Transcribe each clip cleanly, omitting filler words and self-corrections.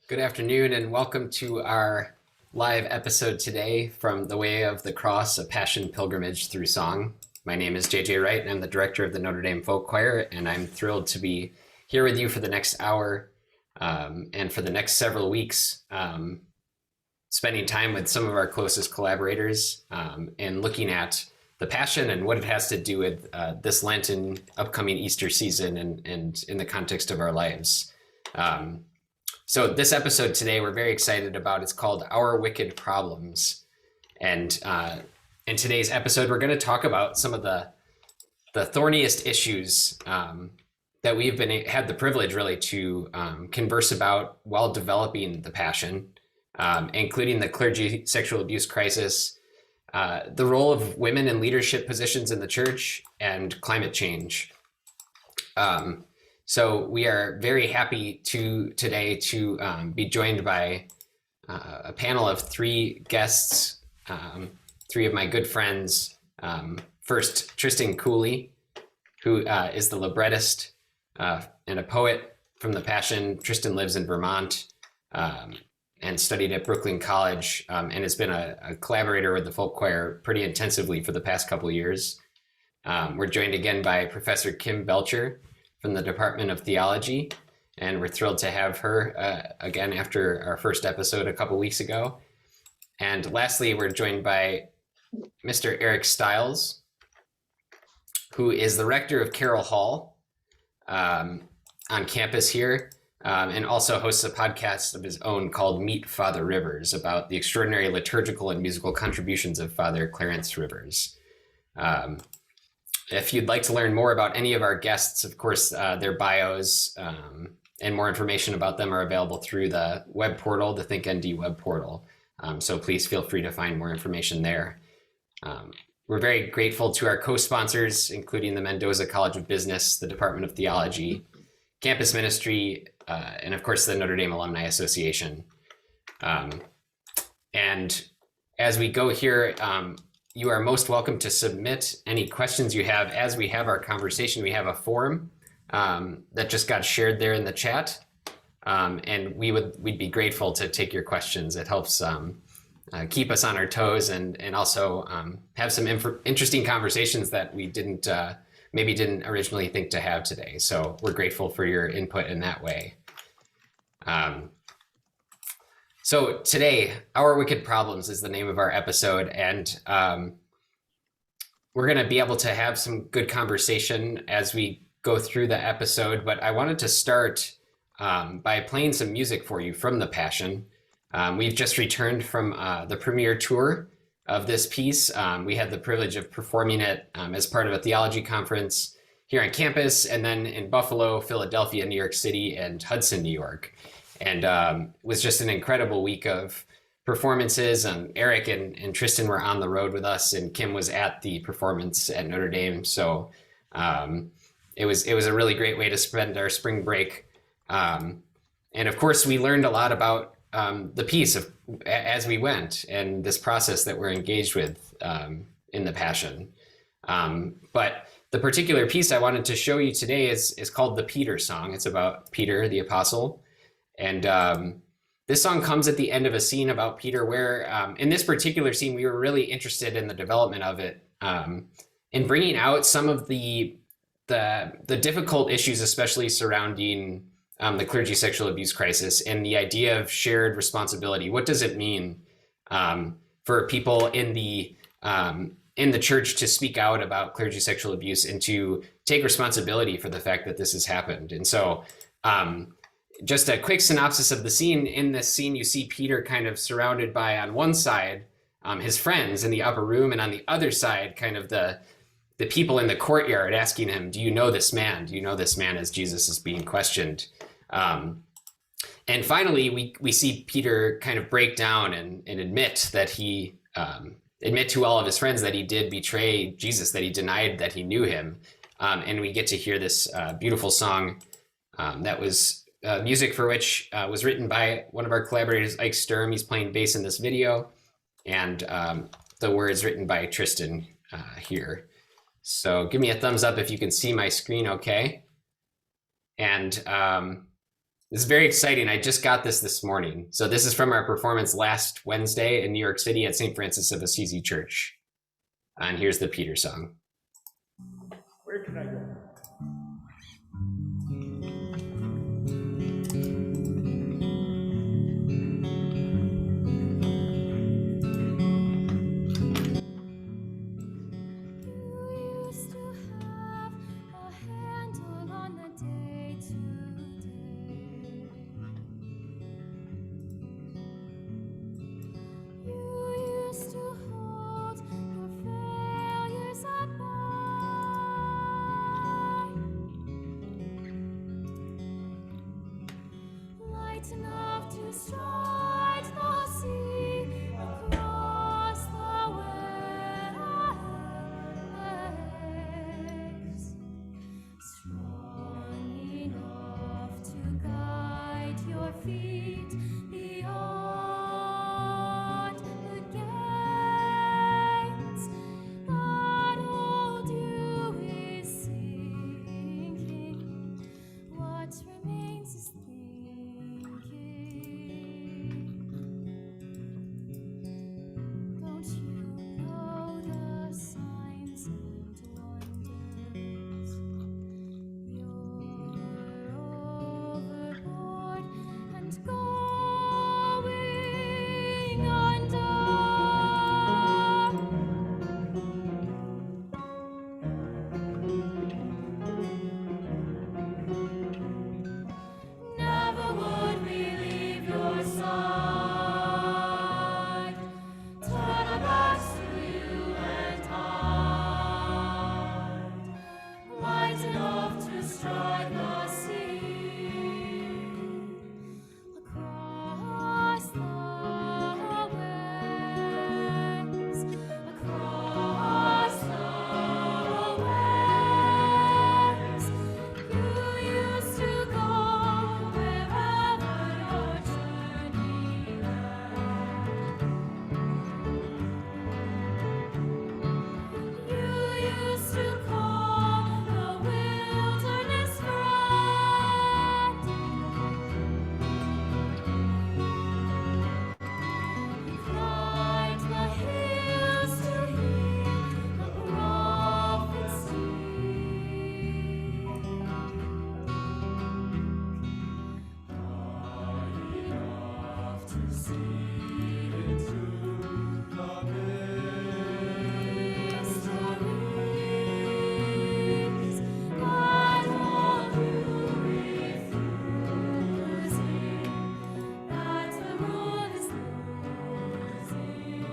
Good afternoon and welcome to our live episode today from The Way of the Cross, a Passion Pilgrimage Through Song. My name is JJ Wright and I'm the director of the Notre Dame Folk Choir, and I'm thrilled to be here with you for the next hour and for the next several weeks, spending time with some of our closest collaborators and looking at the Passion and what it has to do with this Lenten upcoming Easter season and in the context of our lives. So this episode today we're very excited about. It's called Our Wicked Problems. And in today's episode, we're going to talk about some of the thorniest issues that we've had the privilege really to converse about while developing the Passion, including the clergy sexual abuse crisis, the role of women in leadership positions in the church, and climate change. So we are very happy today to be joined by a panel of three guests, three of my good friends. First, Tristan Cooley, who is the librettist and a poet from the Passion. Tristan lives in Vermont and studied at Brooklyn College and has been a collaborator with the folk choir pretty intensively for the past couple of years. We're joined again by Professor Kim Belcher from the Department of Theology, and we're thrilled to have her again after our first episode a couple weeks ago. And lastly, we're joined by Mr. Eric Stiles, who is the rector of Carroll Hall on campus here, and also hosts a podcast of his own called Meet Father Rivers, about the extraordinary liturgical and musical contributions of Father Clarence Rivers. If you'd like to learn more about any of our guests, of course, their bios and more information about them are available through the web portal, the ThinkND web portal. So please feel free to find more information there. We're very grateful to our co-sponsors, including the Mendoza College of Business, the Department of Theology, Campus Ministry, and of course, the Notre Dame Alumni Association. And as we go here, you are most welcome to submit any questions you have. As we have our conversation, we have a form that just got shared there in the chat. And we'd be grateful to take your questions. It helps keep us on our toes and also have some interesting conversations that we maybe didn't originally think to have today. So we're grateful for your input in that way. So today, Our Wicked Problems is the name of our episode, and we're going to be able to have some good conversation as we go through the episode, but I wanted to start by playing some music for you from the Passion. We've just returned from the premiere tour of this piece. We had the privilege of performing it as part of a theology conference here on campus, and then in Buffalo, Philadelphia, New York City, and Hudson, New York. And it was just an incredible week of performances. Eric and Tristan were on the road with us, and Kim was at the performance at Notre Dame. So it was a really great way to spend our spring break. And of course, we learned a lot about the piece as we went and this process that we're engaged with in the Passion. But the particular piece I wanted to show you today is called the Peter Song. It's about Peter the Apostle. And this song comes at the end of a scene about Peter where in this particular scene, we were really interested in the development of it, in bringing out some of the difficult issues, especially surrounding the clergy sexual abuse crisis and the idea of shared responsibility. What does it mean for people in the church to speak out about clergy sexual abuse and to take responsibility for the fact that this has happened? And so just a quick synopsis of the scene. In this scene, you see Peter kind of surrounded by, on one side, his friends in the upper room, and on the other side, kind of the people in the courtyard asking him, do you know this man? Do you know this man, as Jesus is being questioned? And finally, we see Peter kind of break down and admit that admit to all of his friends that he did betray Jesus, that he denied that he knew him. And we get to hear this beautiful song that was music for which was written by one of our collaborators, Ike Sturm. He's playing bass in this video, and the words written by Tristan here. So give me a thumbs up if you can see my screen okay. And This is very exciting. I just got this morning. So this is from our performance last Wednesday in New York City at St. Francis of Assisi Church. And here's the Peter song. Where can I go? Enough to stride the sea across the waves, strong enough to guide your feet beyond the gates. That old you is sinking. What remains is don't you know the signs and wonders? You're overboard and going under. Never would we leave your side. Turn our backs to you and hide. Light enough to strike the sea across the waves, across the waves. You used to go wherever your journey led. You used to call the wilderness friend. Climbed the hills to hear the prophets speak. High enough to see into the mysteries that all you refusing, that the world is losing.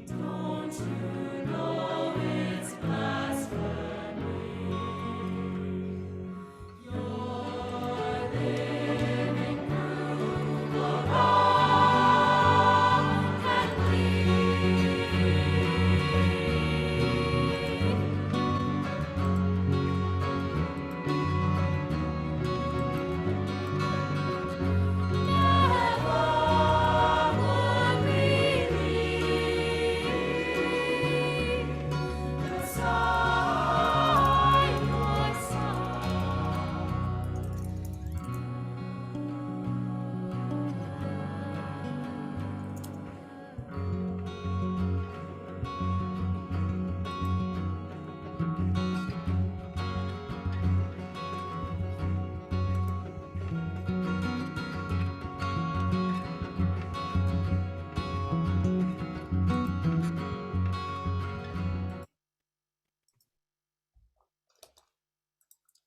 Don't you know it's blasphemy? You're living through the rock and never would we leave your side, your side.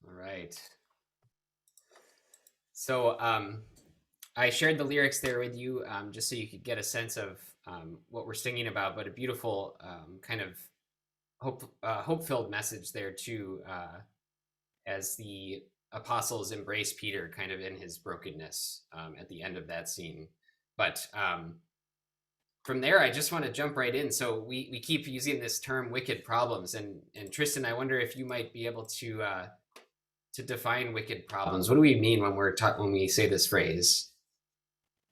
All right. So I shared the lyrics there with you just so you could get a sense of what we're singing about, but a beautiful kind of hope-filled message there too, as the apostles embrace Peter kind of in his brokenness at the end of that scene. But from there, I just want to jump right in. So we keep using this term "wicked problems," and Tristan, I wonder if you might be able to define wicked problems. What do we mean when when we say this phrase?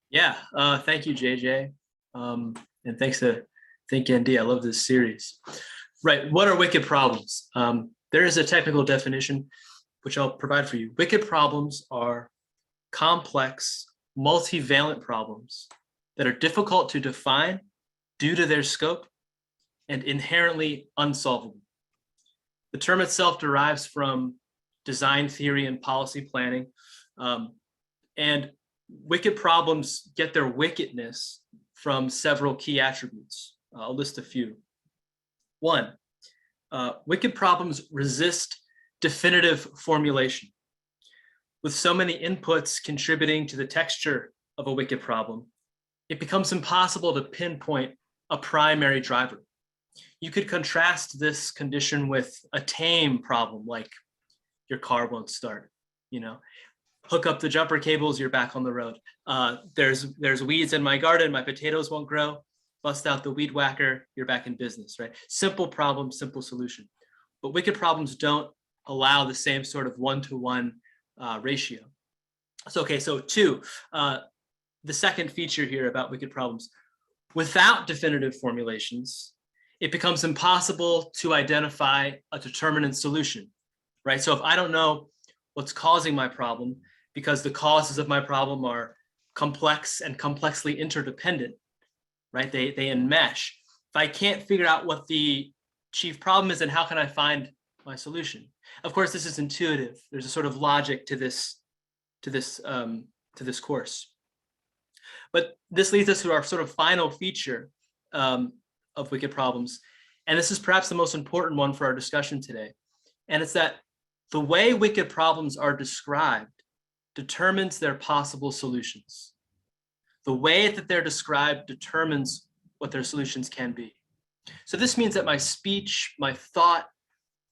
Yeah, thank you, JJ. And thank you, ND. I love this series. Right, what are wicked problems? There is a technical definition. which I'll provide for you. Wicked problems are complex, multivalent problems that are difficult to define due to their scope and inherently unsolvable. The term itself derives from design theory and policy planning. And wicked problems get their wickedness from several key attributes. I'll list a few. One, wicked problems resist definitive formulation. With so many inputs contributing to the texture of a wicked problem, it becomes impossible to pinpoint a primary driver. You could contrast this condition with a tame problem, like your car won't start, hook up the jumper cables, you're back on the road. There's weeds in my garden, my potatoes won't grow. Bust out the weed whacker, you're back in business, right? Simple problem, simple solution. But wicked problems don't allow the same sort of one-to-one ratio. So two, the second feature here about wicked problems, without definitive formulations, it becomes impossible to identify a determinant solution, right? So if I don't know what's causing my problem, because the causes of my problem are complex and complexly interdependent, right? They enmesh. If I can't figure out what the chief problem is, then how can I find my solution? Of course, this is intuitive. There's a sort of logic to this course. But this leads us to our sort of final feature of wicked problems. And this is perhaps the most important one for our discussion today. And it's that the way wicked problems are described determines their possible solutions. The way that they're described determines what their solutions can be. So this means that my speech, my thought,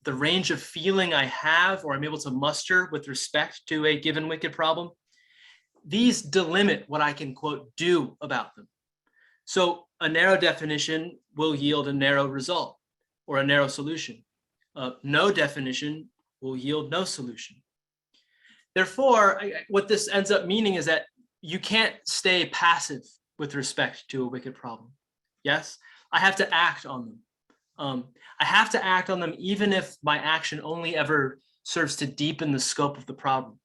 the range of feeling I have or I'm able to muster with respect to a given wicked problem, these delimit what I can, quote, do about them. So a narrow definition will yield a narrow result or a narrow solution. No definition will yield no solution. Therefore, what this ends up meaning is that you can't stay passive with respect to a wicked problem. Yes, I have to act on them. I have to act on them even if my action only ever serves to deepen the scope of the problem.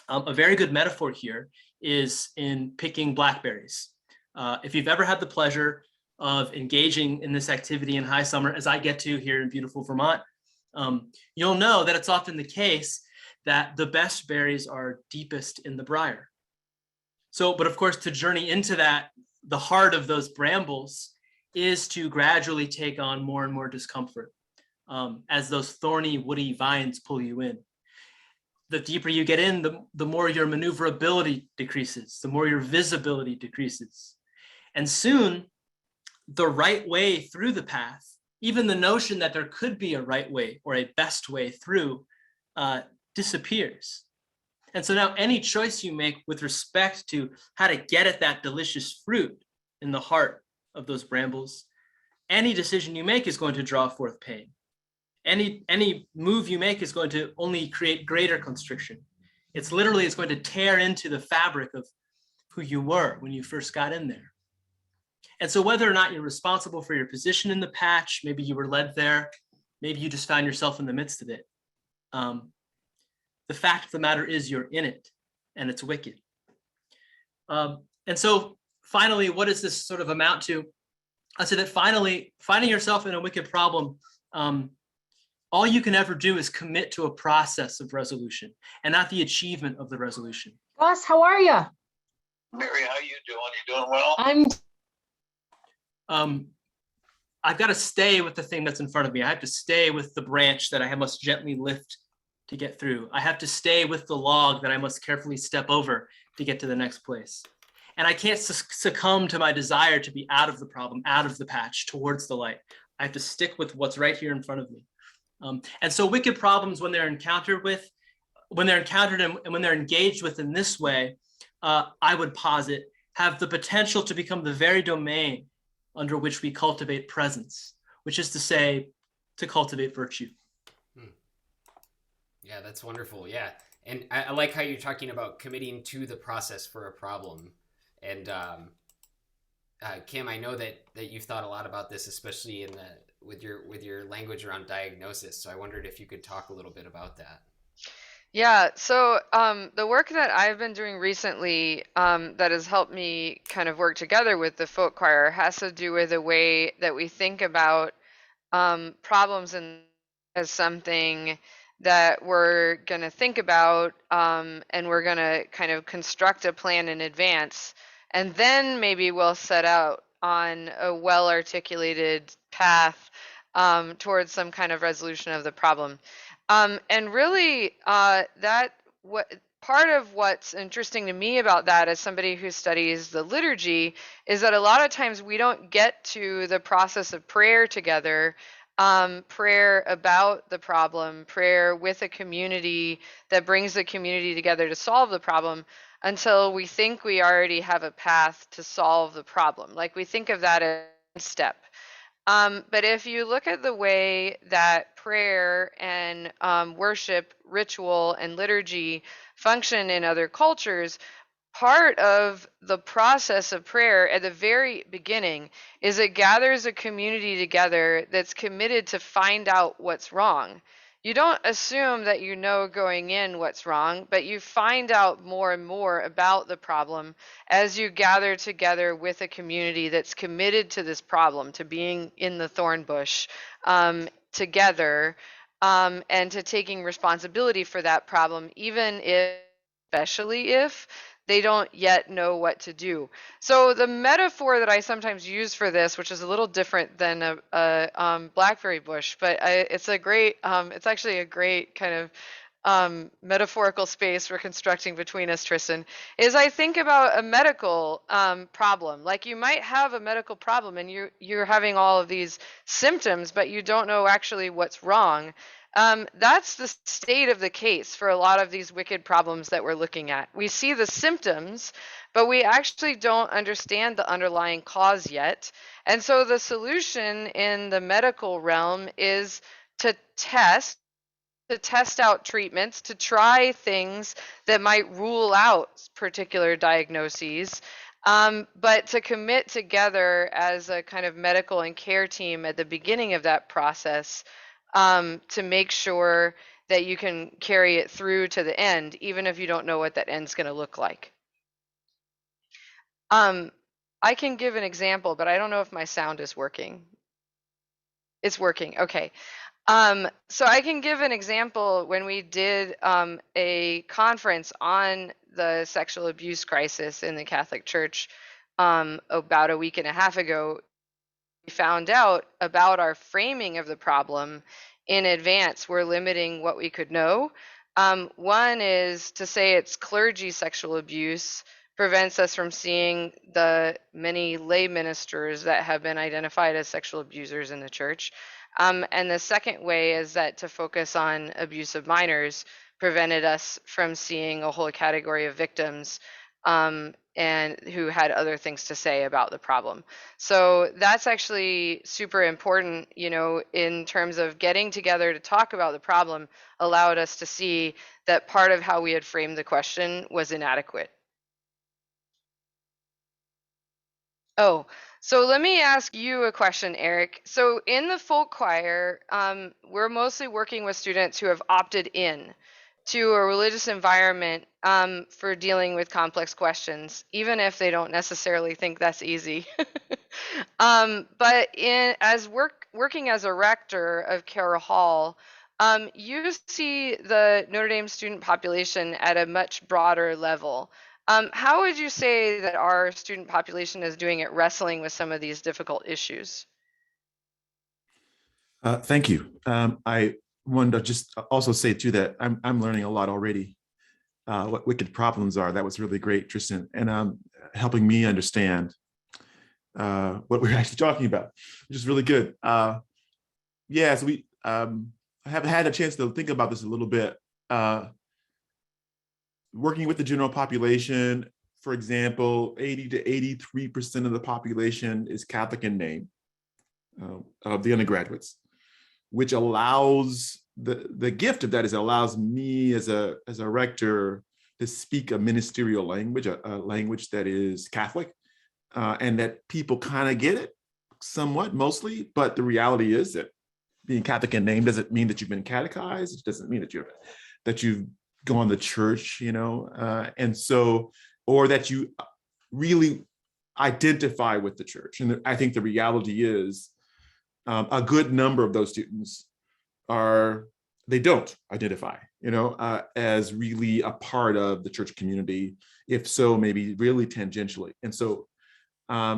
A very good metaphor here is in picking blackberries. If you've ever had the pleasure of engaging in this activity in high summer, as I get to here in beautiful Vermont, you'll know that it's often the case that the best berries are deepest in the briar. But of course, to journey into the heart of those brambles is to gradually take on more and more discomfort as those thorny, woody vines pull you in. The deeper you get in, the more your maneuverability decreases, the more your visibility decreases. And soon, the right way through the path, even the notion that there could be a right way or a best way through, disappears. And so now any choice you make with respect to how to get at that delicious fruit in the heart of those brambles, any decision you make is going to draw forth pain. Any move you make is going to only create greater constriction. It's going to tear into the fabric of who you were when you first got in there. And so whether or not you're responsible for your position in the patch, maybe you were led there, maybe you just found yourself in the midst of it. The fact of the matter is you're in it and it's wicked. And so finally, what does this sort of amount to? I say that finally, finding yourself in a wicked problem, all you can ever do is commit to a process of resolution and not the achievement of the resolution. Ross, how are you? Mary, how you doing? You doing well? I've got to stay with the thing that's in front of me. I have to stay with the branch that I must gently lift to get through. I have to stay with the log that I must carefully step over to get to the next place. And I can't succumb to my desire to be out of the problem, out of the patch, towards the light. I have to stick with what's right here in front of me. And so wicked problems, when they're encountered and when they're engaged with in this way, I would posit, have the potential to become the very domain under which we cultivate presence, which is to say, to cultivate virtue. Yeah, that's wonderful. Yeah. And I like how you're talking about committing to the process for a problem. And Kim, I know that you've thought a lot about this, especially in with your language around diagnosis. So I wondered if you could talk a little bit about that. Yeah, so the work that I've been doing recently that has helped me kind of work together with the folk choir has to do with the way that we think about problems as something that we're going to think about, and we're going to kind of construct a plan in advance, and then maybe we'll set out on a well articulated path towards some kind of resolution of the problem. And really, that what part of what's interesting to me about that as somebody who studies the liturgy is that a lot of times we don't get to the process of prayer together, prayer about the problem, prayer with a community that brings the community together to solve the problem until we think we already have a path to solve the problem. Like we think of that as a step. But if you look at the way that prayer and worship, ritual, and liturgy function in other cultures, part of the process of prayer at the very beginning is it gathers a community together that's committed to find out what's wrong. You don't assume that you know going in what's wrong, but you find out more and more about the problem as you gather together with a community that's committed to this problem, to being in the thorn bush together, and to taking responsibility for that problem, even if, especially if they don't yet know what to do. So the metaphor that I sometimes use for this, which is a little different than a blackberry bush, but it's a great, it's actually a great kind of metaphorical space we're constructing between us, Tristan, is I think about a medical problem. Like you might have a medical problem and you're having all of these symptoms, but you don't know actually what's wrong. That's the state of the case for a lot of these wicked problems that we're looking at. We see the symptoms, but we actually don't understand the underlying cause yet. And so the solution in the medical realm is to test out treatments, to try things that might rule out particular diagnoses, but to commit together as a kind of medical and care team at the beginning of that process, to make sure that you can carry it through to the end, even if you don't know what that end's going to look like. I can give an example, but I don't know if my sound is working. It's working. Okay. So I can give an example when we did a conference on the sexual abuse crisis in the Catholic Church about a week and a half ago. We found out about our framing of the problem in advance. We're limiting what we could know. One is to say it's clergy sexual abuse prevents us from seeing the many lay ministers that have been identified as sexual abusers in the church. And the second way is that to focus on abuse of minors prevented us from seeing a whole category of victims and who had other things to say about the problem. So that's actually super important, you know, in terms of getting together to talk about the problem, allowed us to see that part of how we had framed the question was inadequate. Oh, so let me ask you a question, Eric. So in the folk choir, we're mostly working with students who have opted in to a religious environment for dealing with complex questions, even if they don't necessarily think that's easy. But working as a rector of Carroll Hall, you see the Notre Dame student population at a much broader level. How would you say that our student population is doing at wrestling with some of these difficult issues? Thank you. I wanted to just also say too that I'm learning a lot already. What wicked problems are. That was really great, Tristan, and helping me understand what we're actually talking about, which is really good. Yeah, so we have had a chance to think about this a little bit. Working with the general population, for example, 80 to 83% of the population is Catholic in name of the undergraduates, which allows the gift of that is it allows me as a rector to speak a ministerial language, a language that is Catholic, and that people kind of get it. somewhat, mostly, but the reality is that being Catholic in name doesn't mean that you've been catechized. It doesn't mean that you've gone to church, and so, or that you really identify with the church. And I think the reality is a good number of those students they don't identify, as really a part of the church community. If so, maybe really tangentially. And so I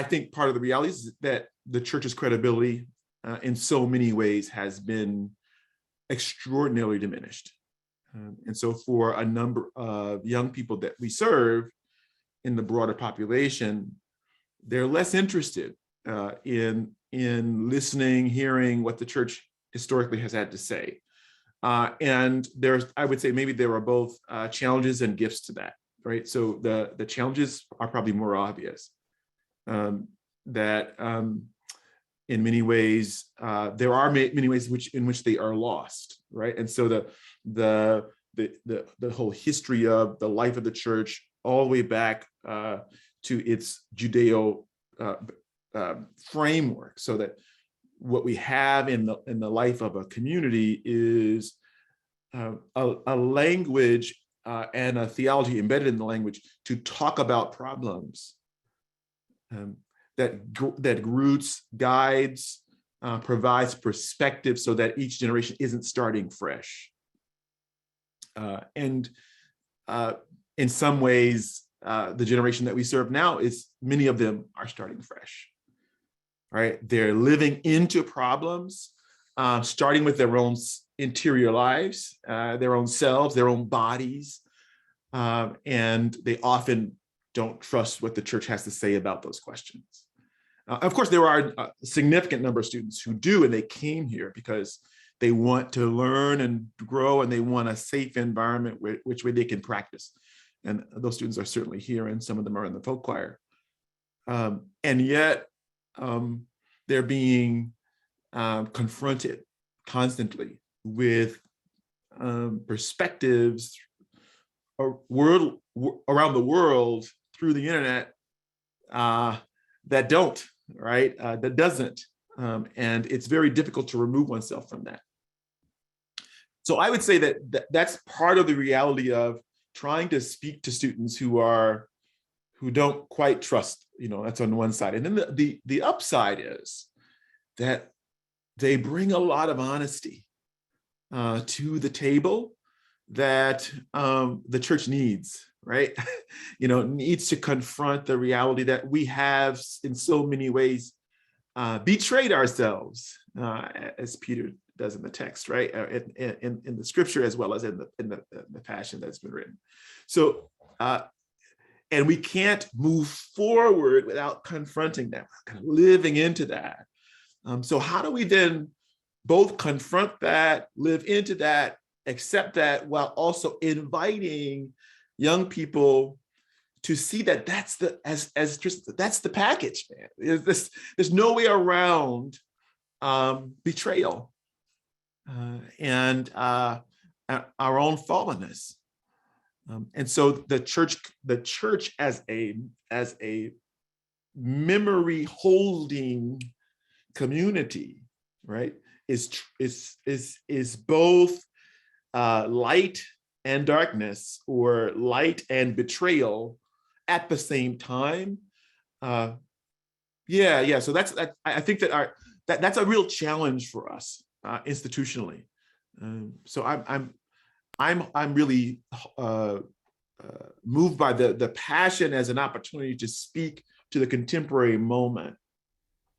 think part of the reality is that the church's credibility in so many ways has been extraordinarily diminished. And so for a number of young people that we serve in the broader population, they're less interested in listening, hearing what the church historically has had to say. And I would say maybe there are both challenges and gifts to that, right? So the challenges are probably more obvious. That in many ways, there are many ways in which they are lost, right? And so the whole history of the life of the church, all the way back to its Judeo framework, so that what we have in the life of a community is a language and a theology embedded in the language to talk about problems. That roots, guides, provides perspective so that each generation isn't starting fresh. And in some ways, the generation that we serve now many of them are starting fresh, right? They're living into problems, starting with their own interior lives, their own selves, their own bodies, and they often don't trust what the church has to say about those questions. Of course, there are a significant number of students who do, and they came here because they want to learn and grow, and they want a safe environment which way they can practice. And those students are certainly here, and some of them are in the folk choir. And yet, they're being confronted constantly with perspectives around the world through the internet that don't, right? That doesn't. And it's very difficult to remove oneself from that. So I would say that's part of the reality of trying to speak to students who don't quite trust, that's on one side. And then the upside is that they bring a lot of honesty to the table that the church needs, right? Needs to confront the reality that we have in so many ways betrayed ourselves, as Peter does in the text, right? In the scripture, as well as in the passion that's been written. So, and we can't move forward without confronting that, kind of living into that. So how do we then both confront that, live into that, accept that, while also inviting young people to see that that's the package, man. There's no way around betrayal and our own fallenness. And so the church as a memory holding community, right, is both light and darkness, or light and betrayal at the same time. So I think that's a real challenge for us institutionally. So I'm really moved by the passion as an opportunity to speak to the contemporary moment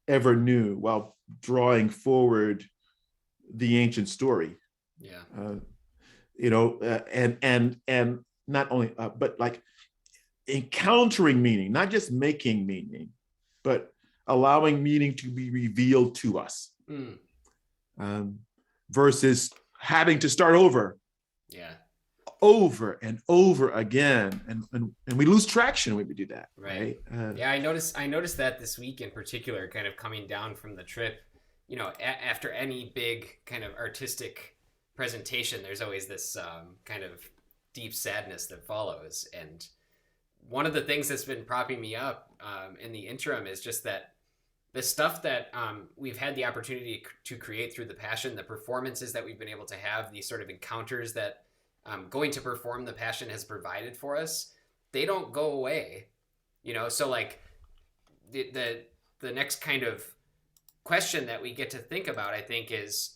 ever new, while drawing forward the ancient story. Yeah. And not only, but like encountering meaning, not just making meaning, but allowing meaning to be revealed to us, versus having to start over. Yeah. Over and over again, and we lose traction when we do that. Right. Yeah, I noticed that this week in particular, kind of coming down from the trip. After any big kind of artistic presentation, there's always this kind of deep sadness that follows, and one of the things that's been propping me up in the interim is just that the stuff that we've had the opportunity to create through the Passion, the performances that we've been able to have, these sort of encounters that going to perform the Passion has provided for us, they don't go away, you know? So like the next kind of question that we get to think about, I think, is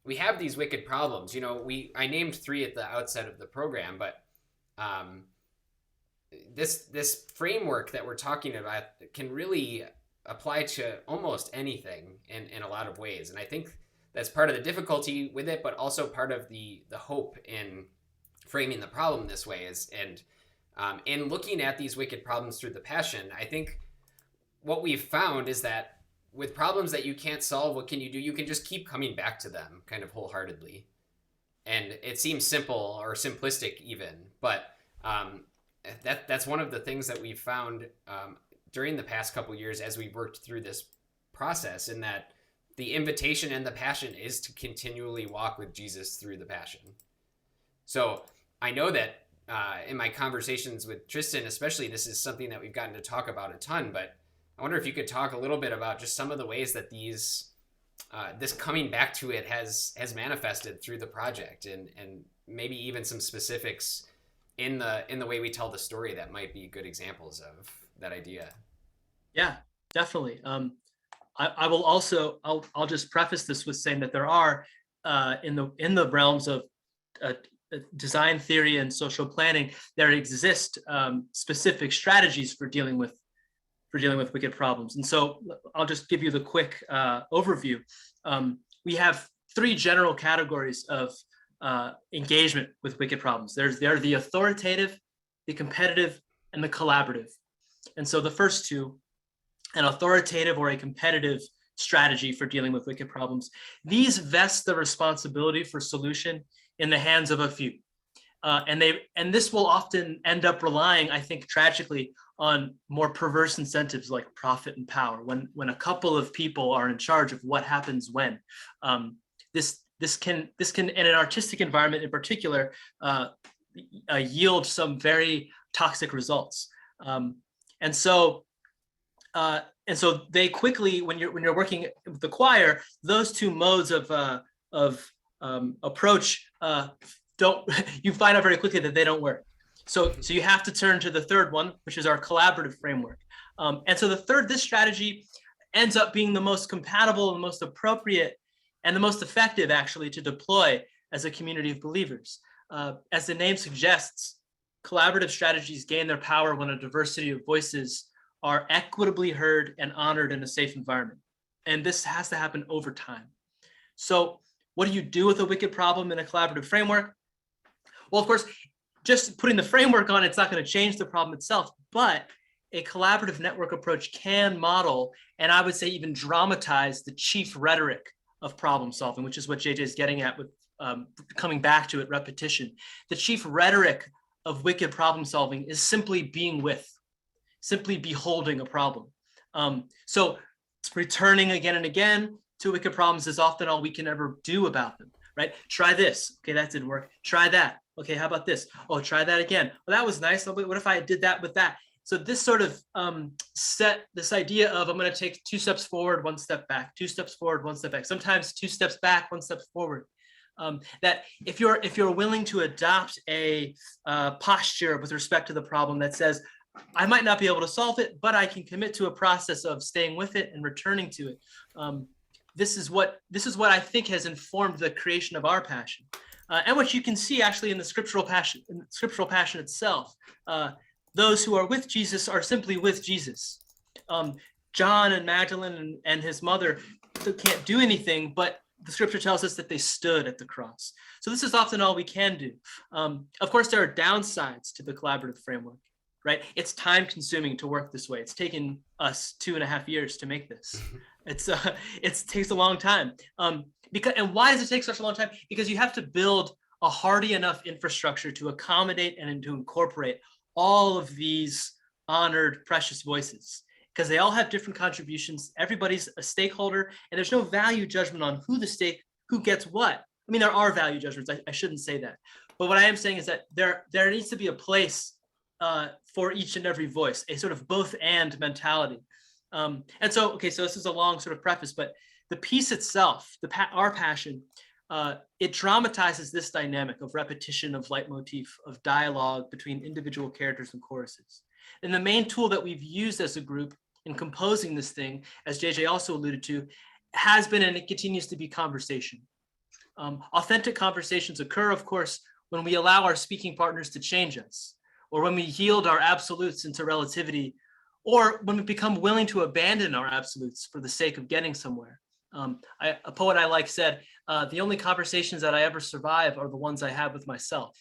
we have these wicked problems. You know, I named 3 at the outset of the program, but this framework that we're talking about can really apply to almost anything in a lot of ways. And I think that's part of the difficulty with it, but also part of the hope in framing the problem this way is, and in looking at these wicked problems through the Passion, I think what we've found is that with problems that you can't solve, what can you do? You can just keep coming back to them kind of wholeheartedly. And it seems simple or simplistic even, but that's one of the things that we've found during the past couple of years as we worked through this process, in that the invitation and the Passion is to continually walk with Jesus through the Passion. So I know that in my conversations with Tristan, especially, this is something that we've gotten to talk about a ton, but I wonder if you could talk a little bit about just some of the ways that this coming back to it has manifested through the project, and maybe even some specifics in the way we tell the story that might be good examples of that idea. Yeah, definitely. I will also, I'll just preface this with saying that there are in the realms of design theory and social planning, there exist specific strategies for dealing with wicked problems. And so I'll just give you the quick overview. We have 3 general categories of engagement with wicked problems. They're the authoritative, the competitive, and the collaborative. And so the first 2, an authoritative or a competitive strategy for dealing with wicked problems, these vest the responsibility for solution in the hands of a few. And this will often end up relying, I think, tragically, on more perverse incentives like profit and power. When a couple of people are in charge of what happens when, this can in an artistic environment in particular yield some very toxic results. And so they quickly, when you're working with the choir, those 2 modes of approach you find out very quickly that they don't work. So you have to turn to the third one, which is our collaborative framework. And so this strategy ends up being the most compatible, the most appropriate, and the most effective, actually, to deploy as a community of believers. As the name suggests, collaborative strategies gain their power when a diversity of voices are equitably heard and honored in a safe environment. And this has to happen over time. So what do you do with a wicked problem in a collaborative framework? Well, of course, just putting the framework on, it's not going to change the problem itself, but a collaborative network approach can model, and I would say even dramatize, the chief rhetoric of problem solving, which is what JJ is getting at with coming back to it, repetition. The chief rhetoric of wicked problem solving is simply being with, simply beholding a problem. So returning again and again to wicked problems is often all we can ever do about them, right? Try this. Okay, that didn't work. Try that. Okay, how about this? Oh, try that again. Well, that was nice. What if I did that with that? So this sort of set this idea of, I'm going to take 2 steps forward, 1 step back, 2 steps forward, 1 step back, sometimes 2 steps back, 1 step forward. That if you're willing to adopt a posture with respect to the problem that says, I might not be able to solve it, but I can commit to a process of staying with it and returning to it. This is what I think has informed the creation of our Passion, and what you can see actually in the scriptural passion itself. Those who are with Jesus are simply with Jesus. John and Magdalene and his mother can't do anything, but the scripture tells us that they stood at the cross. So this is often all we can do. Of course, there are downsides to the collaborative framework, right? It's time consuming to work this way. It's taken us 2.5 years to make this. It takes a long time. And why does it take such a long time? Because you have to build a hardy enough infrastructure to accommodate and to incorporate all of these honored, precious voices, because they all have different contributions. Everybody's a stakeholder, and there's no value judgment on who gets what. I mean, there are value judgments. I shouldn't say that. But what I am saying is that there needs to be a place for each and every voice, a sort of both and mentality. And so, okay, so this is a long sort of preface, but the piece itself, our passion, it dramatizes this dynamic of repetition, of leitmotif, of dialogue between individual characters and choruses. And the main tool that we've used as a group in composing this thing, as JJ also alluded to, has been and it continues to be conversation. Authentic conversations occur, of course, when we allow our speaking partners to change us, or when we yield our absolutes into relativity, or when we become willing to abandon our absolutes for the sake of getting somewhere. A poet I like said, the only conversations that I ever survive are the ones I have with myself.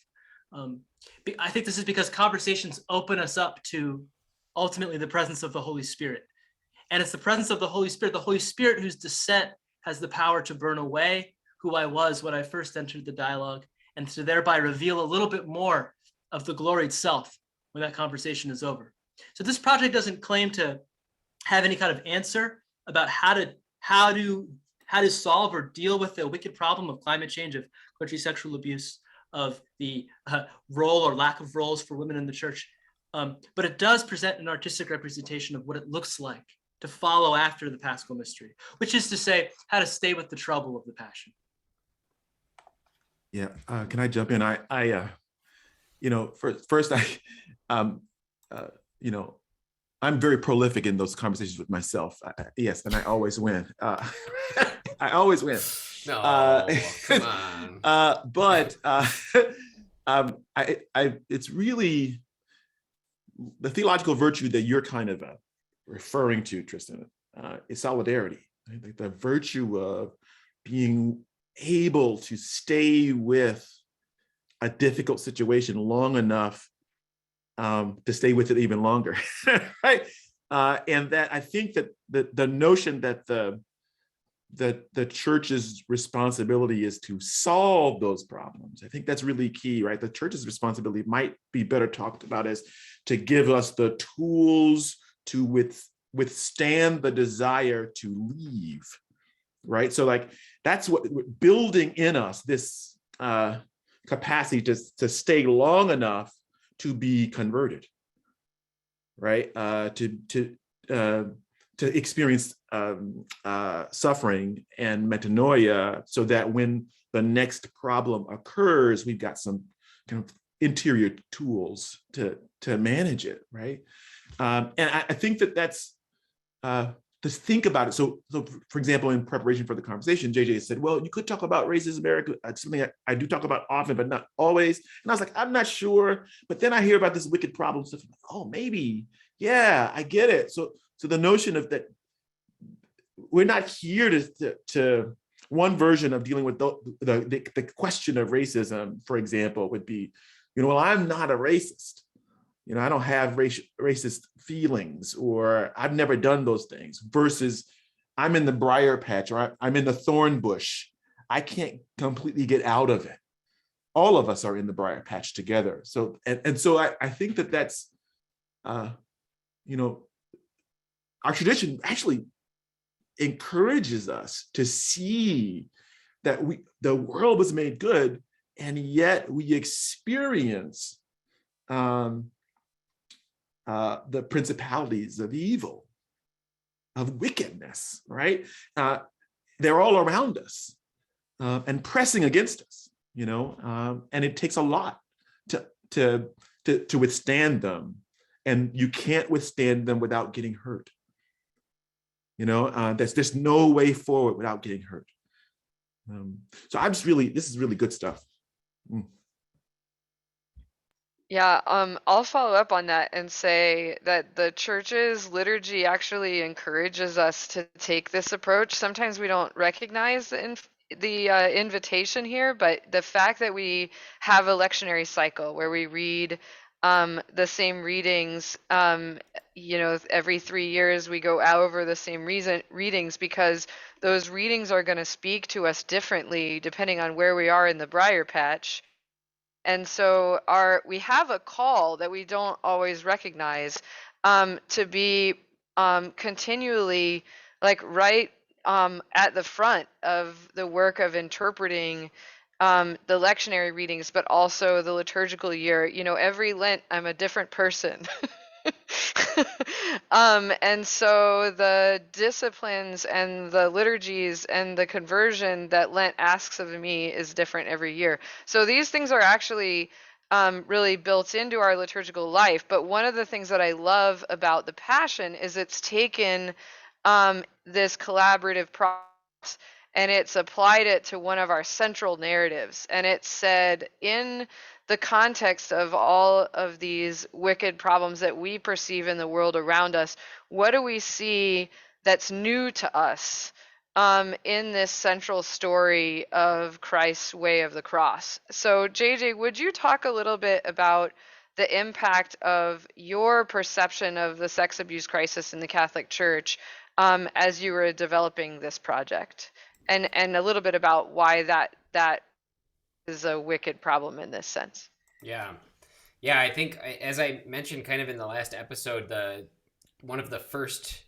I think this is because conversations open us up to ultimately the presence of the Holy Spirit. And it's the presence of the Holy Spirit whose descent has the power to burn away who I was when I first entered the dialogue, and to thereby reveal a little bit more of the glory itself when that conversation is over. So this project doesn't claim to have any kind of answer about how to solve or deal with the wicked problem of climate change, of clergy sexual abuse, of the role or lack of roles for women in the church. But it does present an artistic representation of what it looks like to follow after the Paschal mystery, which is to say, how to stay with the trouble of the Passion. Yeah, can I jump in? I'm very prolific in those conversations with myself. Yes, and I always win. I always win. No, come on. But it's really the theological virtue that you're kind of referring to, Tristan, is solidarity. Right? Like the virtue of being able to stay with a difficult situation long enough to stay with it even longer, right? And that I think that the notion that the church's responsibility is to solve those problems, I think that's really key, right? The church's responsibility might be better talked about as to give us the tools to withstand the desire to leave, right? So like that's what building in us this capacity to stay long enough to be converted, right? To experience suffering and metanoia, so that when the next problem occurs, we've got some kind of interior tools to manage it, right? And I think that's to think about it. So for example, in preparation for the conversation, JJ said, well, you could talk about racism, Eric. It's something I do talk about often, but not always. And I was like, I'm not sure. But then I hear about this wicked problem stuff. Like, oh, maybe. Yeah, I get it. So the notion of that, we're not here to one version of dealing with the question of racism, for example, would be, well, I'm not a racist. I don't have racist feelings, or I've never done those things, versus I'm in the briar patch, or I'm in the thorn bush. I can't completely get out of it. All of us are in the briar patch together. So, so I think that's, our tradition actually encourages us to see that the world was made good, and yet we experience the principalities of evil, of wickedness, right? They're all around us and pressing against us, and it takes a lot to withstand them, and you can't withstand them without getting hurt. There's no way forward without getting hurt. So this is really good stuff. Yeah, I'll follow up on that and say that the church's liturgy actually encourages us to take this approach. Sometimes we don't recognize the invitation here, but the fact that we have a lectionary cycle where we read the same readings, every 3 years we go over the same readings, because those readings are going to speak to us differently depending on where we are in the briar patch. And so we have a call that we don't always recognize, to be continually right at the front of the work of interpreting the lectionary readings, but also the liturgical year. You know, every Lent, I'm a different person. And so the disciplines and the liturgies and the conversion that Lent asks of me is different every year. So these things are actually really built into our liturgical life. But one of the things that I love about the Passion is it's taken this collaborative process and it's applied it to one of our central narratives. And it said, in the context of all of these wicked problems that we perceive in the world around us, what do we see that's new to us in this central story of Christ's way of the cross? So, JJ, would you talk a little bit about the impact of your perception of the sex abuse crisis in the Catholic Church as you were developing this project? And a little bit about why that is a wicked problem in this sense. Yeah. Yeah, I think as I mentioned kind of in the last episode, one of the first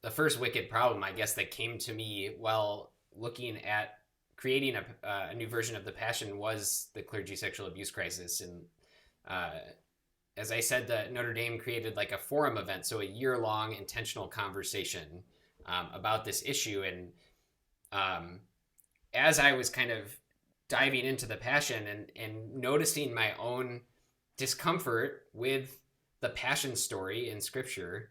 the first wicked problem, I guess, that came to me while looking at creating a new version of the Passion was the clergy sexual abuse crisis. And as I said, the Notre Dame created like a forum event, so a year-long intentional conversation about this issue. And as I was kind of diving into the Passion and noticing my own discomfort with the Passion story in Scripture,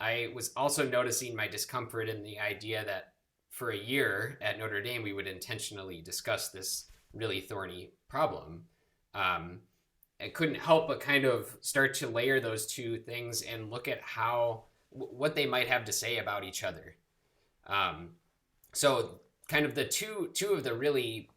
I was also noticing my discomfort in the idea that for a year at Notre Dame, we would intentionally discuss this really thorny problem. I couldn't help but kind of start to layer those two things and look at what they might have to say about each other. So kind of the two of the really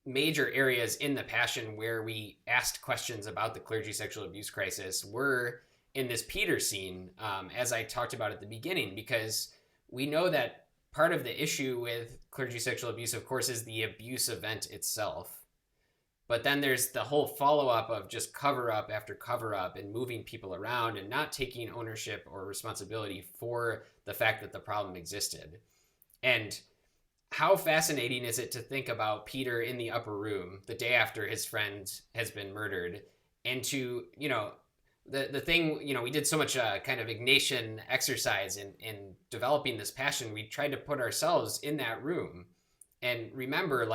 major areas in the Passion where we asked questions about the clergy sexual abuse crisis were in this Peter scene, as I talked about at the beginning, because we know that part of the issue with clergy sexual abuse, of course, is the abuse event itself. But then there's the whole follow-up of just cover-up after cover-up and moving people around and not taking ownership or responsibility for the fact that the problem existed. And how fascinating is it to think about Peter in the upper room the day after his friend has been murdered, and to, the thing, we did so much kind of Ignatian exercise in developing this Passion. We tried to put ourselves in that room and remember,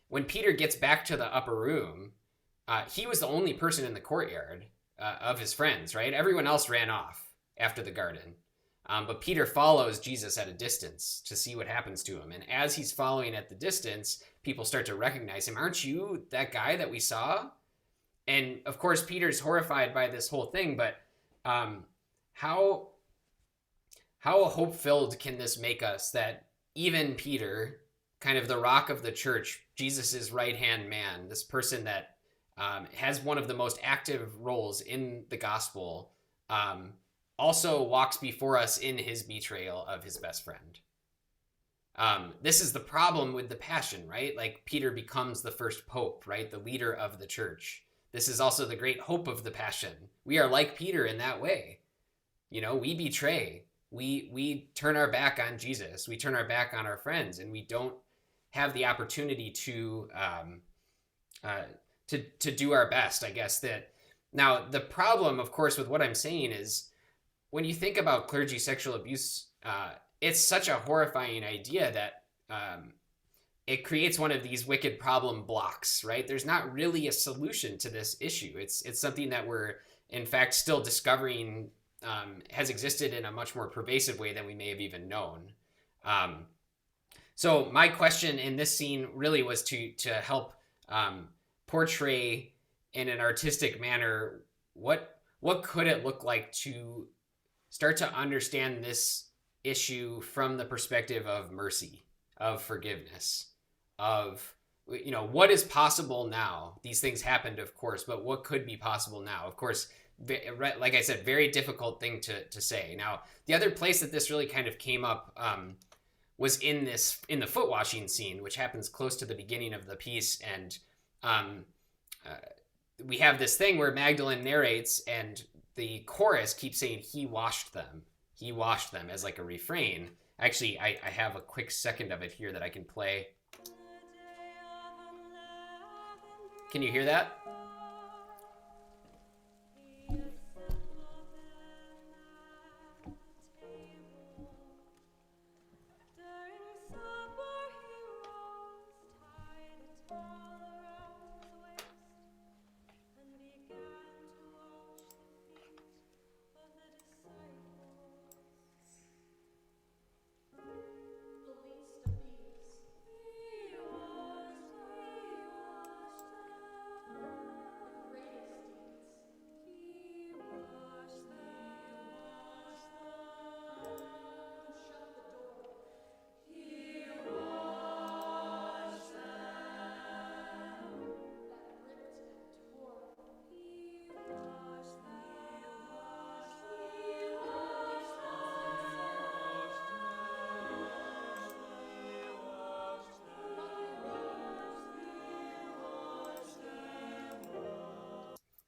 when Peter gets back to the upper room, he was the only person in the courtyard of his friends, right? Everyone else ran off after the garden. But Peter follows Jesus at a distance to see what happens to him. And as he's following at the distance, people start to recognize him. Aren't you that guy that we saw? And of course, Peter's horrified by this whole thing, but how hope-filled can this make us that even Peter, kind of the rock of the church, Jesus's right-hand man, this person that has one of the most active roles in the gospel, also walks before us in his betrayal of his best friend. This is the problem with the Passion, right? Like, Peter becomes the first pope, right? The leader of the church. This is also the great hope of the Passion. We are like Peter in that way. We betray. We turn our back on Jesus. We turn our back on our friends, and we don't have the opportunity to do our best, I guess. That now, the problem, of course, with what I'm saying is, when you think about clergy sexual abuse, it's such a horrifying idea that it creates one of these wicked problem blocks, right? There's not really a solution to this issue. It's something that we're, in fact, still discovering has existed in a much more pervasive way than we may have even known. So my question in this scene really was to help portray in an artistic manner what could it look like to start to understand this issue from the perspective of mercy, of forgiveness, of, what is possible now? These things happened, of course, but what could be possible now? Of course, like I said, very difficult thing to say. Now, the other place that this really kind of came up was in the foot washing scene, which happens close to the beginning of the piece. And we have this thing where Magdalene narrates and the chorus keeps saying, he washed them as like a refrain. Actually, I have a quick second of it here that I can play. Can you hear that?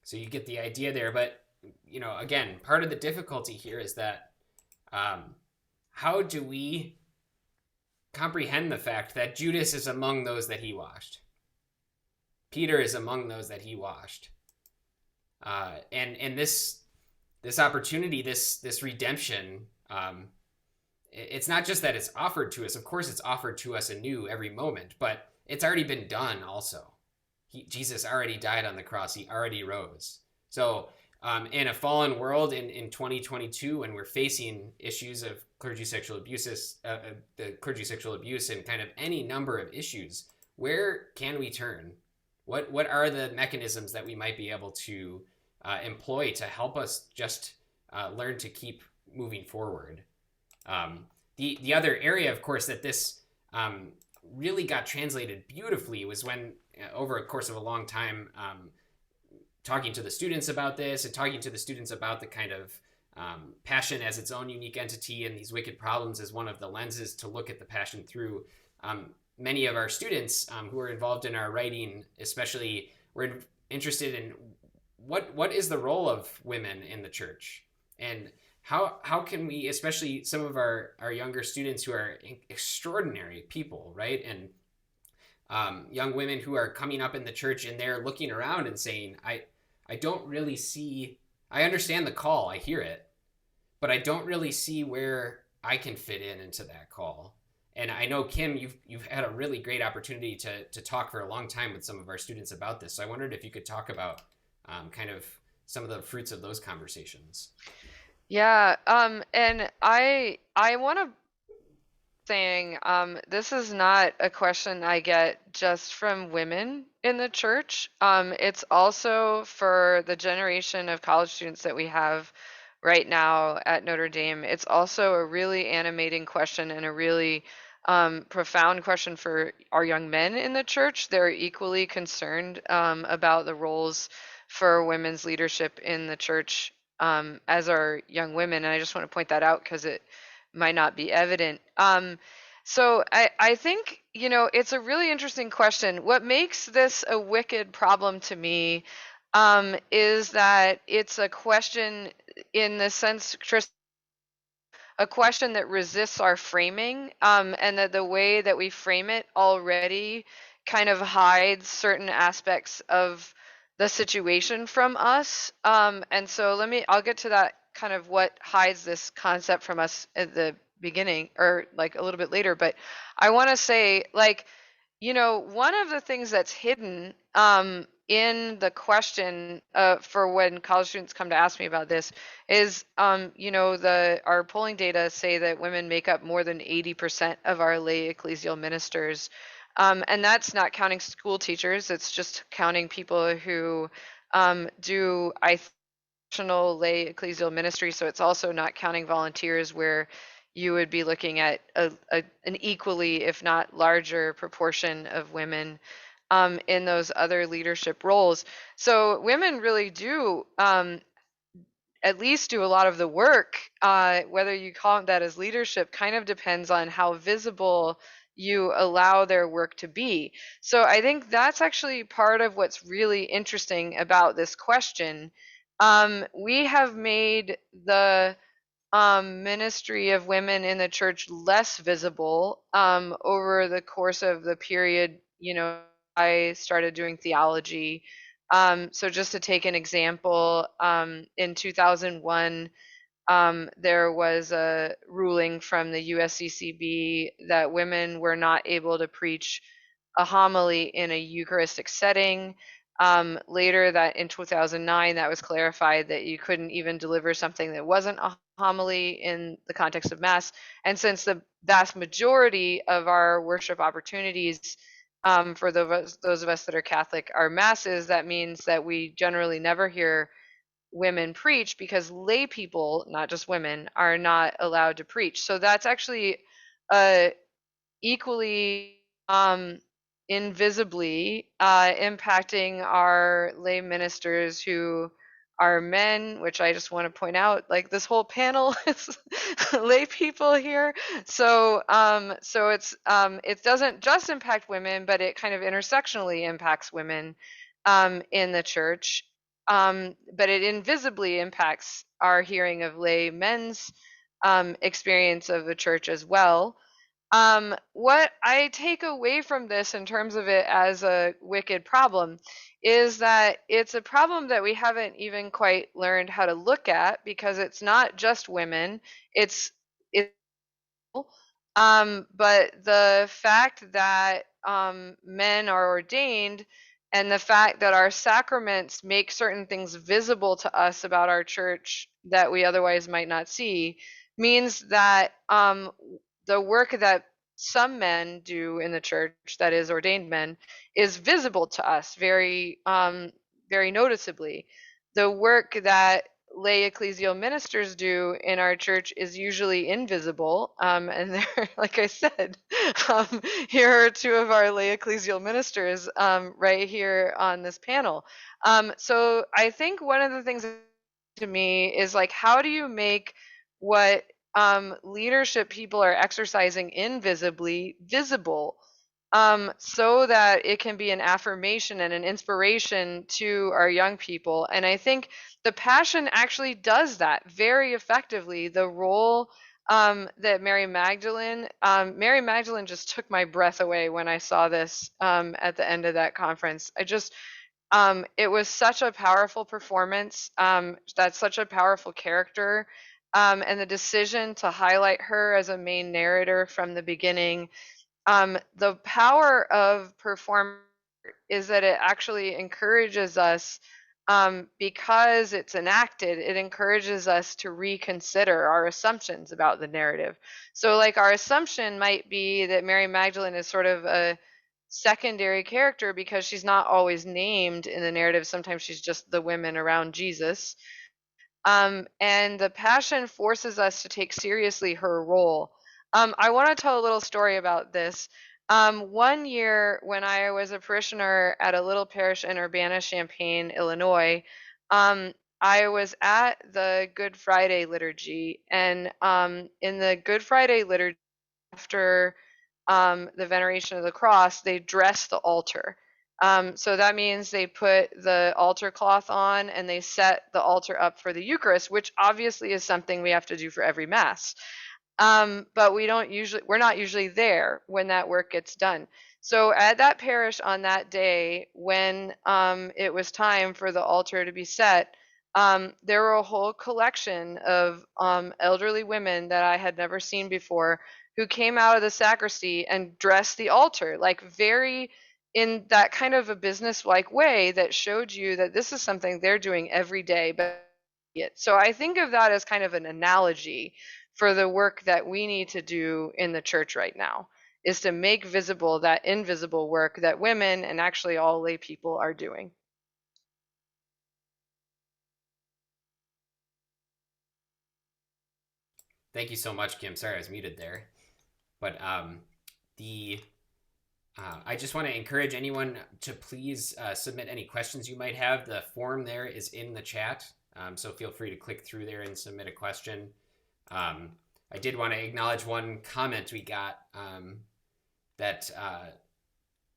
So you get the idea there, but again, part of the difficulty here is that how do we comprehend the fact that Judas is among those that he washed? Peter is among those that he washed, and this opportunity, this redemption. It's not just that it's offered to us. Of course, it's offered to us anew every moment, but it's already been done also. Jesus already died on the cross. He already rose. So in a fallen world in 2022, when we're facing issues of clergy sexual abuses, the clergy sexual abuse and kind of any number of issues, where can we turn? What are the mechanisms that we might be able to employ to help us just learn to keep moving forward? The other area, of course, that this really got translated beautifully was when, over a course of a long time, talking to the students about this and talking to the students about the kind of passion as its own unique entity and these wicked problems as one of the lenses to look at the passion through. Many of our students who are involved in our writing, especially, were interested in what is the role of women in the church, and how can we, especially some of our younger students who are extraordinary people, right? And young women who are coming up in the church and they're looking around and saying, I don't really see, I understand the call, I hear it, but I don't really see where I can fit into that call. And I know, Kim, you've had a really great opportunity to talk for a long time with some of our students about this. So I wondered if you could talk about kind of some of the fruits of those conversations. Yeah, and I want to saying this is not a question I get just from women in the church. It's also for the generation of college students that we have right now at Notre Dame. It's also a really animating question and a really profound question for our young men in the church. They're equally concerned about the roles for women's leadership in the church as our young women. And I just want to point that out because it might not be evident. So I think, it's a really interesting question. What makes this a wicked problem to me is that it's a question in the sense, Tristan, a question that resists our framing, and that the way that we frame it already kind of hides certain aspects of the situation from us. And so I'll get to that kind of what hides this concept from us at the beginning, or like a little bit later. But I want to say, one of the things that's hidden in the question for when college students come to ask me about this is, our polling data say that women make up more than 80% of our lay ecclesial ministers. And that's not counting school teachers. It's just counting people who do traditional lay ecclesial ministry. So it's also not counting volunteers, where you would be looking at an equally, if not larger, proportion of women in those other leadership roles. So women really do at least do a lot of the work. Whether you call that as leadership kind of depends on how visible you allow their work to be. So I think that's actually part of what's really interesting about this question. We have made the ministry of women in the church less visible over the course of the period, I started doing theology. So just to take an example, in 2001, there was a ruling from the USCCB that women were not able to preach a homily in a Eucharistic setting. Later, that in 2009, that was clarified that you couldn't even deliver something that wasn't a homily in the context of Mass. And since the vast majority of our worship opportunities for those of us that are Catholic are Masses, that means that we generally never hear women preach because lay people, not just women, are not allowed to preach. So that's actually equally invisibly impacting our lay ministers who are men, which I just want to point out, like this whole panel is lay people here. So it doesn't just impact women, but it kind of intersectionally impacts women in the church. But it invisibly impacts our hearing of lay men's experience of the church as well. What I take away from this in terms of it as a wicked problem is that it's a problem that we haven't even quite learned how to look at, because it's not just women. It's but the fact that men are ordained, and the fact that our sacraments make certain things visible to us about our church that we otherwise might not see, means that the work that some men do in the church, that is ordained men, is visible to us very noticeably. The work that lay ecclesial ministers do in our church is usually invisible. And they're, like I said, here are two of our lay ecclesial ministers right here on this panel. So I think one of the things to me is like, how do you make what leadership people are exercising invisibly visible, so that it can be an affirmation and an inspiration to our young people? And I think the Passion actually does that very effectively. The role that Mary Magdalene just took my breath away when I saw this at the end of that conference. It was such a powerful performance. That's such a powerful character. And the decision to highlight her as a main narrator from the beginning. The power of performance is that it actually encourages us, because it's enacted, it encourages us to reconsider our assumptions about the narrative. So, like, our assumption might be that Mary Magdalene is sort of a secondary character because she's not always named in the narrative. Sometimes she's just the women around Jesus. And the Passion forces us to take seriously her role. I want to tell a little story about this. One year when I was a parishioner at a little parish in Urbana-Champaign, Illinois, I was at the Good Friday liturgy, and in the Good Friday liturgy, after the veneration of the cross, they dress the altar. So that means they put the altar cloth on and they set the altar up for the Eucharist, which obviously is something we have to do for every Mass. But we're not usually there when that work gets done. So at that parish on that day, when it was time for the altar to be set, there were a whole collection of elderly women that I had never seen before, who came out of the sacristy and dressed the altar, like very in that kind of a business-like way that showed you that this is something they're doing every day. So I think of that as kind of an analogy for the work that we need to do in the church right now, is to make visible that invisible work that women and actually all lay people are doing. Thank you so much, Kim. Sorry, I was muted there. But I just want to encourage anyone to please submit any questions you might have. The form there is in the chat, so feel free to click through there and submit a question. I did want to acknowledge one comment we got, that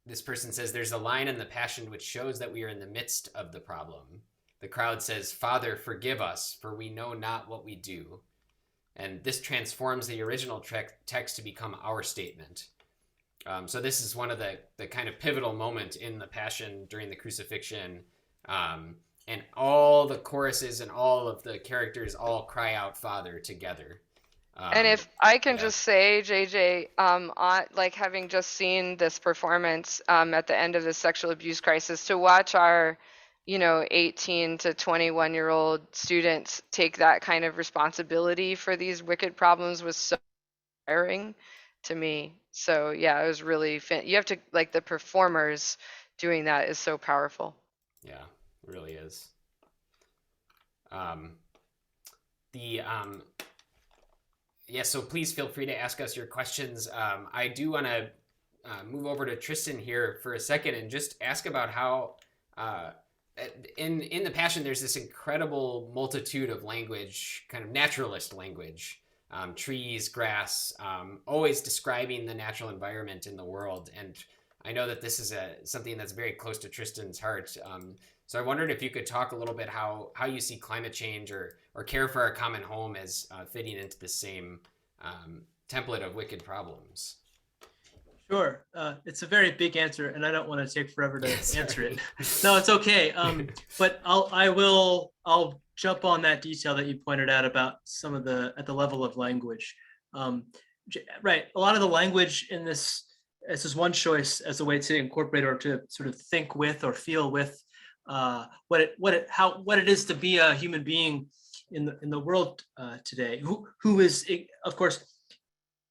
this person says, there's a line in the Passion which shows that we are in the midst of the problem. The crowd says, "Father, forgive us, for we know not what we do." And this transforms the original text to become our statement. So this is one of the kind of pivotal moment in the Passion during the crucifixion. And all the choruses and all of the characters all cry out Father together. And if I can yeah. just say, JJ, like having just seen this performance at the end of the sexual abuse crisis, to watch our, 18 to 21-year-old students take that kind of responsibility for these wicked problems was so inspiring to me. So yeah, it was really you have to, like, the performers doing that is so powerful. Yeah, it really is. Yeah, so please feel free to ask us your questions. I do want to move over to Tristan here for a second and just ask about how in the Passion there's this incredible multitude of language, kind of naturalist language, trees, grass, always describing the natural environment in the world. And I know that this is something that's very close to Tristan's heart. So I wondered if you could talk a little bit how you see climate change or care for our common home as fitting into the same template of wicked problems. Sure. It's a very big answer, and I don't want to take forever to answer it. No, it's okay. But I'll jump on that detail that you pointed out about some of at the level of language. Right. A lot of the language in this is one choice as a way to incorporate or to sort of think with or feel with what it is to be a human being in the world today. Who is, of course,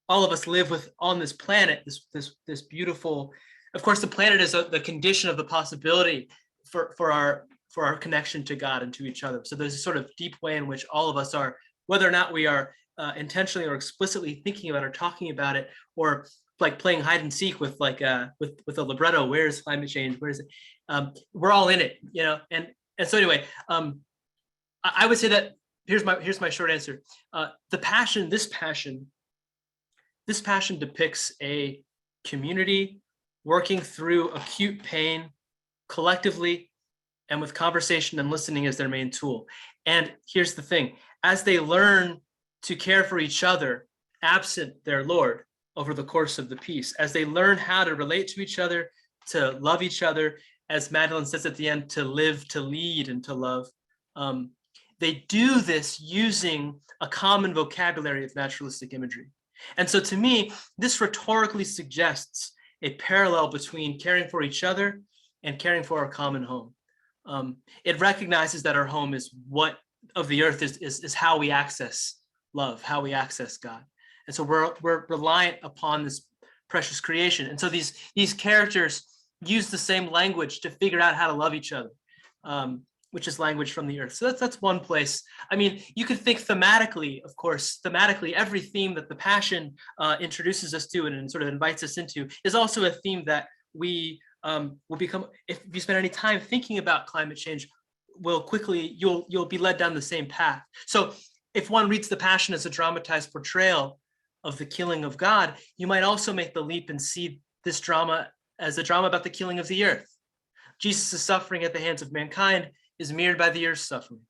all of us live on this planet, this beautiful. Of course, the planet is the condition of the possibility for our connection to God and to each other. So there's a sort of deep way in which all of us are, whether or not we are intentionally or explicitly thinking about or talking about it, or like playing hide and seek with a libretto. Where's climate change? Where is it? We're all in it, And so anyway, I would say that here's my short answer. This passion depicts a community working through acute pain collectively and with conversation and listening as their main tool. And here's the thing: as they learn to care for each other, absent their Lord, over the course of the piece, as they learn how to relate to each other, to love each other, as Magdalene says at the end, to live, to lead, and to love, they do this using a common vocabulary of naturalistic imagery. And so to me, this rhetorically suggests a parallel between caring for each other and caring for our common home. It recognizes that our home is what of the earth is how we access love, how we access God. And so we're reliant upon this precious creation. And so these characters use the same language to figure out how to love each other, which is language from the earth. So that's one place. I mean, you could think thematically, of course, every theme that the Passion introduces us to and sort of invites us into is also a theme that we will become, if you spend any time thinking about climate change, you'll be led down the same path. So if one reads the Passion as a dramatized portrayal of the killing of God, you might also make the leap and see this drama as a drama about the killing of the earth. Jesus' suffering at the hands of mankind is mirrored by the earth's suffering.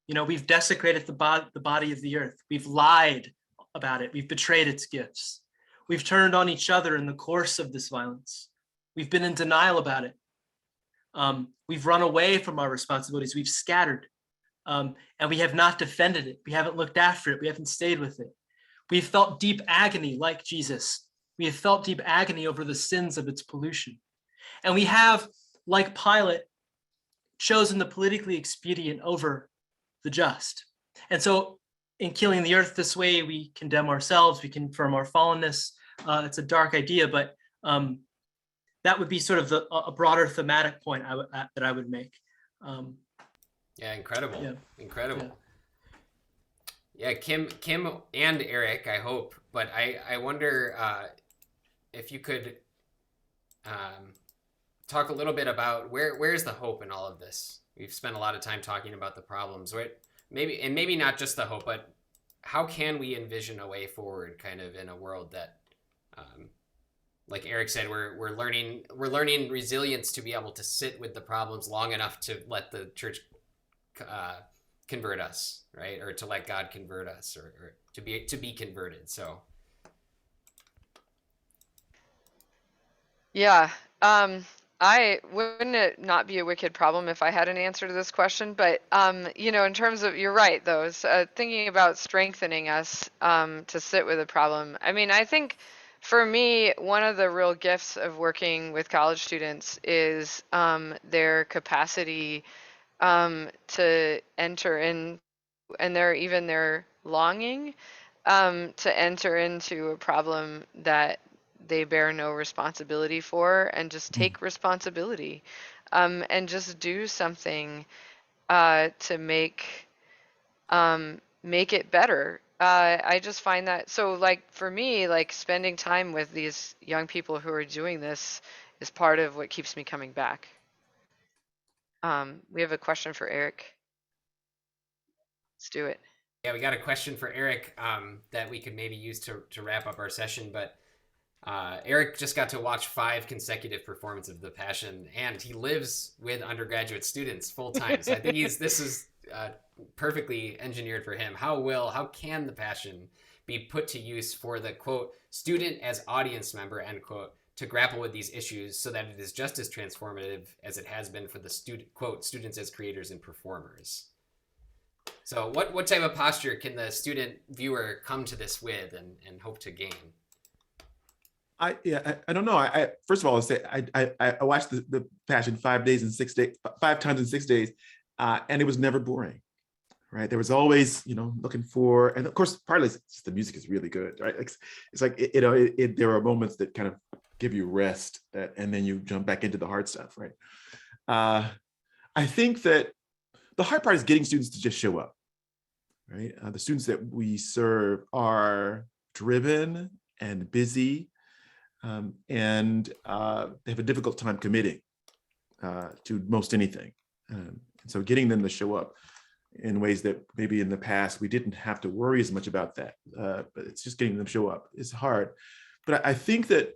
We've desecrated the body of the earth. We've lied about it. We've betrayed its gifts. We've turned on each other in the course of this violence. We've been in denial about it. We've run away from our responsibilities. We've scattered. And we have not defended it. We haven't looked after it. We haven't stayed with it. We've felt deep agony like Jesus. We have felt deep agony over the sins of its pollution. And we have, like Pilate, chosen the politically expedient over the just. And so in killing the earth this way, we condemn ourselves, we confirm our fallenness. It's a dark idea, but that would be sort of a broader thematic point that I would make. Yeah, incredible. Yeah. Incredible. Yeah, Kim and Eric, I hope, but I wonder if you could talk a little bit about where's the hope in all of this. We've spent a lot of time talking about the problems, right? Maybe not just the hope, but how can we envision a way forward, kind of in a world that, like Eric said, we're learning resilience to be able to sit with the problems long enough to let the church convert us, right? Or to let God convert us, or to be converted. So Yeah. I wouldn't it not be a wicked problem if I had an answer to this question, but in terms of you're right though, thinking about strengthening us to sit with a problem. I mean, I think for me, one of the real gifts of working with college students is their capacity to enter in, and their longing to enter into a problem that they bear no responsibility for, and just take responsibility and just do something to make it better. I just find that so, like, for me, like, spending time with these young people who are doing this is part of what keeps me coming back. We have a question for Eric. Let's do it. yeah, we got a question for Eric that we could maybe use to wrap up our session. But Eric just got to watch 5 consecutive performances of The Passion, and he lives with undergraduate students full time. So I think this is perfectly engineered for him. How can The Passion be put to use for the quote student as audience member end quote to grapple with these issues so that it is just as transformative as it has been for the students as creators and performers? So what type of posture can the student viewer come to this with and hope to gain? I don't know. I first of all, I'll say I watched the Passion 5 days and 6 days, 5 times in 6 days, and it was never boring, right? There was always, looking for, and of course, partly it's just the music is really good, right? It's like there are moments that kind of give you rest, and then you jump back into the hard stuff, right? I think that the hard part is getting students to just show up, right? The students that we serve are driven and busy. And they have a difficult time committing to most anything. And so getting them to show up in ways that maybe in the past we didn't have to worry as much about that, but it's just getting them to show up is hard. But I think that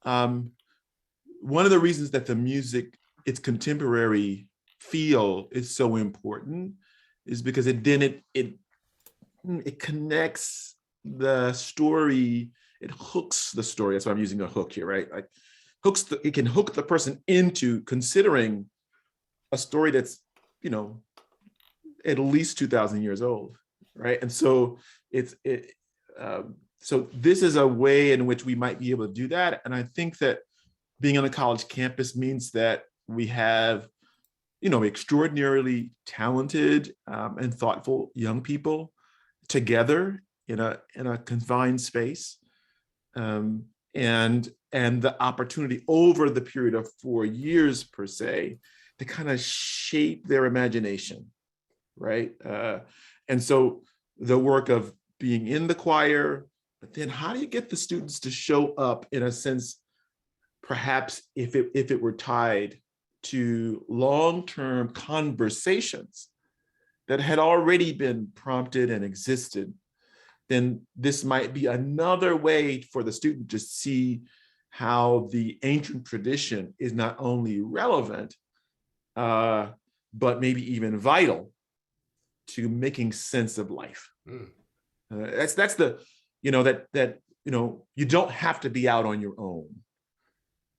one of the reasons that the music, its contemporary feel is so important is because it connects the story. It hooks the story. That's why I'm using a hook here, right? Like it can hook the person into considering a story that's, at least 2,000 years old, right? And so so this is a way in which we might be able to do that. And I think that being on a college campus means that we have, extraordinarily talented and thoughtful young people together in a confined space. And the opportunity over the period of 4 years per se to kind of shape their imagination, right? And so the work of being in the choir, but then how do you get the students to show up in a sense, perhaps if it were tied to long-term conversations that had already been prompted and existed, then this might be another way for the student to see how the ancient tradition is not only relevant, but maybe even vital to making sense of life. That's the, you don't have to be out on your own.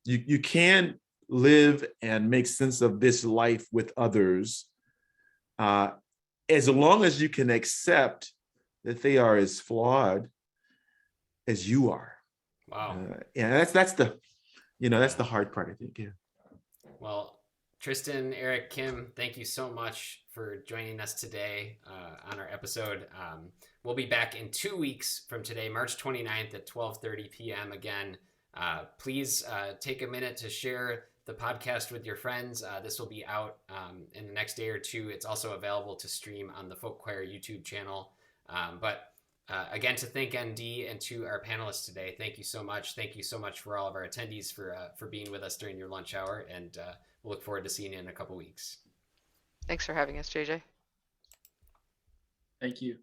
You can live and make sense of this life with others, as long as you can accept that they are as flawed as you are. Wow. Yeah, that's the hard part, I think. Yeah. Well, Tristan, Eric, Kim, thank you so much for joining us today on our episode. We'll be back in 2 weeks from today, March 29th at 12:30 p.m. Again, please take a minute to share the podcast with your friends. This will be out in the next day or two. It's also available to stream on the Folk Choir YouTube channel. But again, to thank ND and to our panelists today, thank you so much. Thank you so much for all of our attendees for being with us during your lunch hour, and we'll look forward to seeing you in a couple weeks. Thanks for having us, JJ. Thank you.